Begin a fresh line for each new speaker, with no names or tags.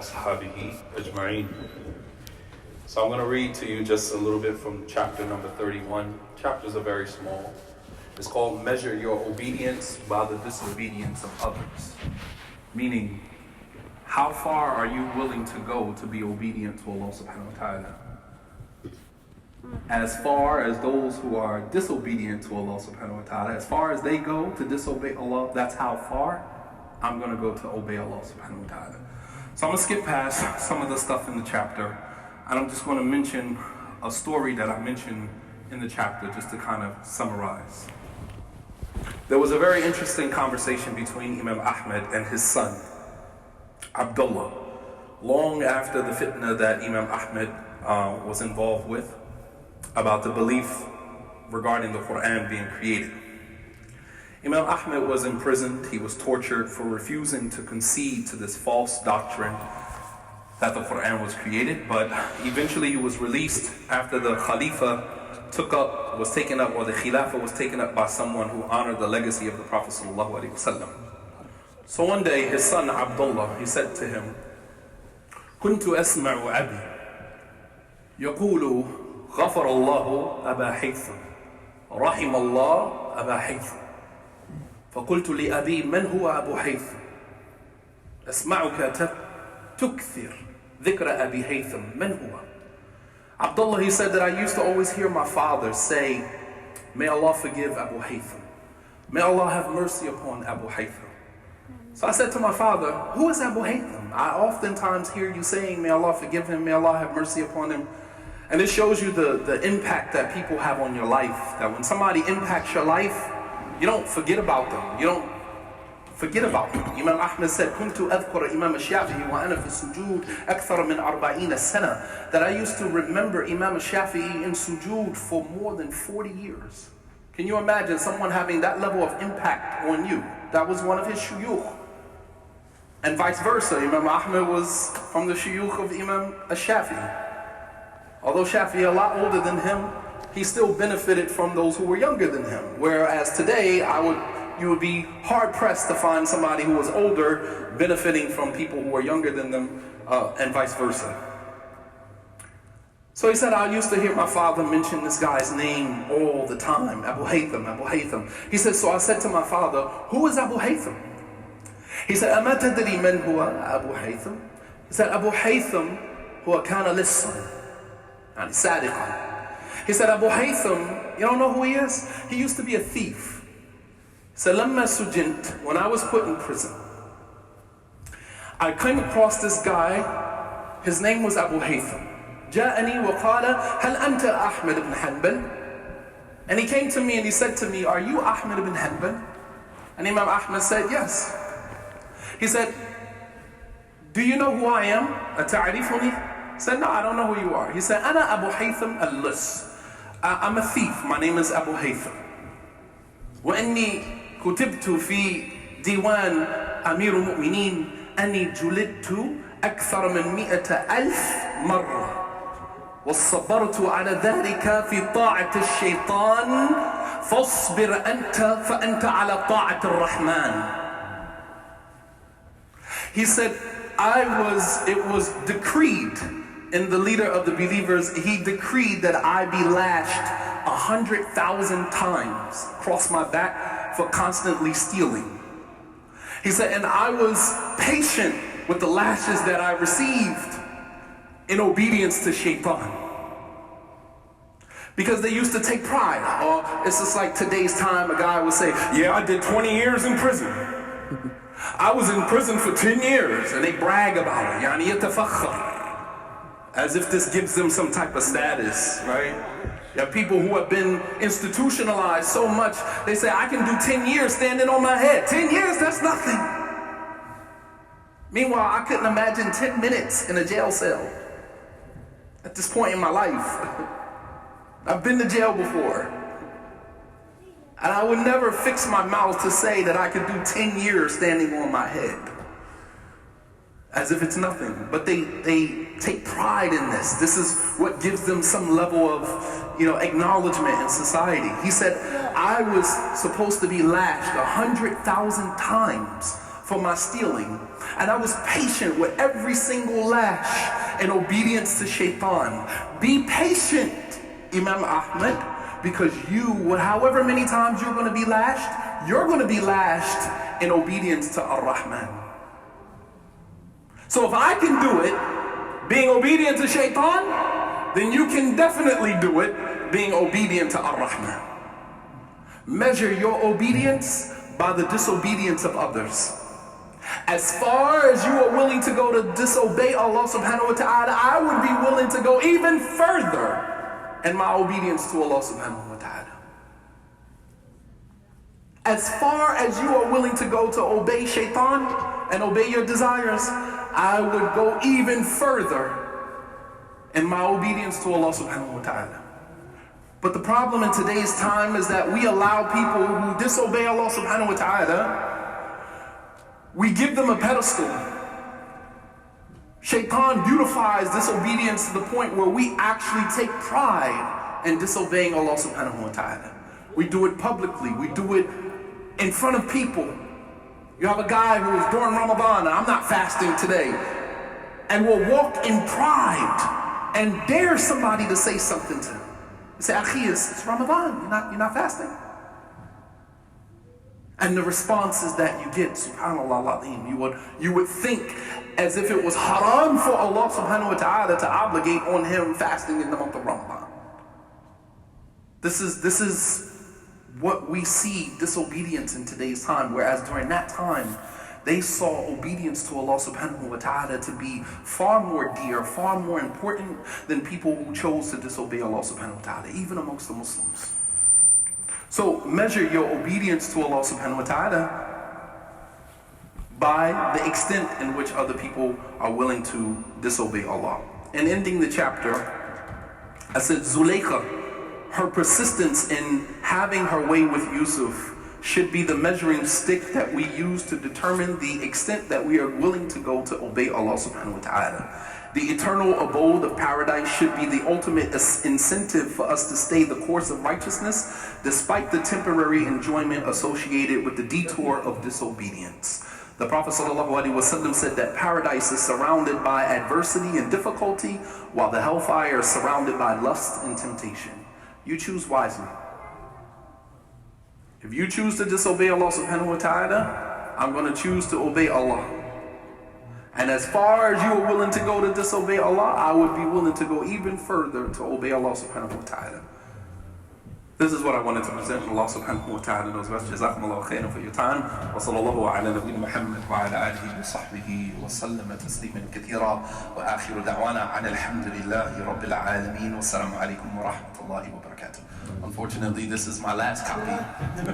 وأصحابه أجمعين. So I'm going to read to you just a little bit from chapter number 31. Chapters are very small. It's called Measure Your Obedience by the Disobedience of Others. Meaning, how far are you willing to go to be obedient to Allah subhanahu wa ta'ala? As far as those who are disobedient to Allah subhanahu wa ta'ala, as far as they go to disobey Allah, that's how far I'm going to go to obey Allah subhanahu wa ta'ala. So I'm going to skip past some of the stuff in the chapter, and I'm just going to mention a story that I mentioned in the chapter just to kind of summarize. There was a very interesting conversation between Imam Ahmed and his son, Abdullah, long after the fitna that Imam Ahmed was involved with about the belief regarding the Quran being created. Imam Ahmed was imprisoned. He was tortured for refusing to concede to this false doctrine that the Quran was created, but eventually he was released after the Khalifa was taken up, or the Khilafah was taken up by someone who honored the legacy of the Prophet ﷺ. So one day his son Abdullah, he said to him, كنت أسمع أبي يقول غفر الله أبا حيثم رحم الله أبا حيثم فقلت لأبي من هو أبو حيثم أسمعك تكثر ذكر أبي حيثم من هو. Abdullah, he said that I used to always hear my father say, may Allah forgive Abu Haytham. May Allah have mercy upon Abu Haytham. So I said to my father, who is Abu Haytham? I oftentimes hear you saying, may Allah forgive him, may Allah have mercy upon him. And it shows you the impact that people have on your life. That when somebody impacts your life, you don't forget about them. You don't forget about them. Imam Ahmed said, كنت أذكر إمام الشافعي وأنا في السجود أكثر من 40 سنة. That I used to remember Imam Shafi'i in sujood for more than 40 years. Can you imagine someone having that level of impact on you? That was one of his shuyukh. And vice versa, Imam Ahmed was from the shuyukh of Imam Shafi'i. Although Shafi'i a lot older than him, he still benefited from those who were younger than him. Whereas today, you would be hard-pressed to find somebody who was older benefiting from people who were younger than them, and vice versa. So he said, I used to hear my father mention this guy's name all the time, Abu Haytham, Abu Haytham. He said, so I said to my father, who is Abu Haytham? He said, أما تدري من هو أبو حيثم? He said, Abu Haytham هو كان لصا يعني سارقا. He said, Abu Haytham, you don't know who he is? He used to be a thief. He said, لما سجنت, when I was put in prison, I came across this guy, his name was Abu Haytham. جاءني وقال هل أنت أحمد بن حنبل? And he came to me and he said to me, are you Ahmed ibn Hanbal? And Imam Ahmed said, yes. He said, do you know who I am? أتعرفني? He said, no, I don't know who you are. He said, أنا أبو حيثم اللص. I'm a thief. My name is Abu Haytham. وإني كتبت في ديوان أمير المؤمنين أني جلدت أكثر من 100,000 مرة. وصبرت على ذلك في طاعة الشيطان فاصبر أنت فأنت على طاعة الرحمن. He said, it was decreed in the leader of the believers, he decreed that I be lashed 100,000 times across my back for constantly stealing. He said, and I was patient with the lashes that I received in obedience to shaitan. Because they used to take pride. It's just like today's time, a guy would say, yeah, I did 20 years in prison. I was in prison for 10 years. And they brag about it. يعني يتفخر. As if this gives them some type of status, right? You have people who have been institutionalized so much, they say, I can do 10 years standing on my head. 10 years, that's nothing. Meanwhile, I couldn't imagine 10 minutes in a jail cell at this point in my life. I've been to jail before. And I would never fix my mouth to say that I could do 10 years standing on my head. As if it's nothing. But they take pride in this. This is what gives them some level of, acknowledgement in society. He said, I was supposed to be lashed 100,000 times for my stealing, and I was patient with every single lash in obedience to shaitan. Be patient, Imam Ahmad, because however many times you're going to be lashed, you're going to be lashed in obedience to Ar-Rahman. So if I can do it, being obedient to shaitan, then you can definitely do it, being obedient to Ar-Rahman. Measure your obedience by the disobedience of others. As far as you are willing to go to disobey Allah subhanahu wa ta'ala, I would be willing to go even further in my obedience to Allah subhanahu wa ta'ala. As far as you are willing to go to obey shaitan and obey your desires, I would go even further in my obedience to Allah subhanahu wa ta'ala. But the problem in today's time is that we allow people who disobey Allah subhanahu wa ta'ala, we give them a pedestal. Shaitan beautifies disobedience to the point where we actually take pride in disobeying Allah subhanahu wa ta'ala. We do it publicly, we do it in front of people. You have a guy who is during Ramadan, and I'm not fasting today, and will walk in pride and dare somebody to say something to him. You say, Akhi, it's Ramadan, you're not fasting. And the responses that you get, subhanallah al-azim, you would think as if it was haram for Allah subhanahu wa ta'ala to obligate on him fasting in the month of Ramadan. This is what we see disobedience in today's time, whereas during that time, they saw obedience to Allah subhanahu wa ta'ala to be far more dear, far more important than people who chose to disobey Allah subhanahu wa ta'ala, even amongst the Muslims. So measure your obedience to Allah subhanahu wa ta'ala by the extent in which other people are willing to disobey Allah. And ending the chapter, I said Zulaykha, her persistence in having her way with Yusuf should be the measuring stick that we use to determine the extent that we are willing to go to obey Allah subhanahu wa ta'ala. The eternal abode of paradise should be the ultimate incentive for us to stay the course of righteousness despite the temporary enjoyment associated with the detour of disobedience. The Prophet ﷺ said that paradise is surrounded by adversity and difficulty, while the hellfire is surrounded by lust and temptation. You choose wisely. If you choose to disobey Allah subhanahu wa ta'ala, I'm going to choose to obey Allah. And as far as you are willing to go to disobey Allah, I would be willing to go even further to obey Allah subhanahu wa ta'ala. This is what I wanted to present. Allah subhanahu wa ta'ala knows best. Jazakumullahu khairan for your time. Wa sallallahu ala nabiyyina Muhammad wa ala alihi wa sahbihi wa sallama tasliman kathira. Wa akhiru da'wana an alhamdulillahi rabbil alameen. Wa assalamu alaikum wa rahmatullahi wa barakatuh. Unfortunately, this is my last copy.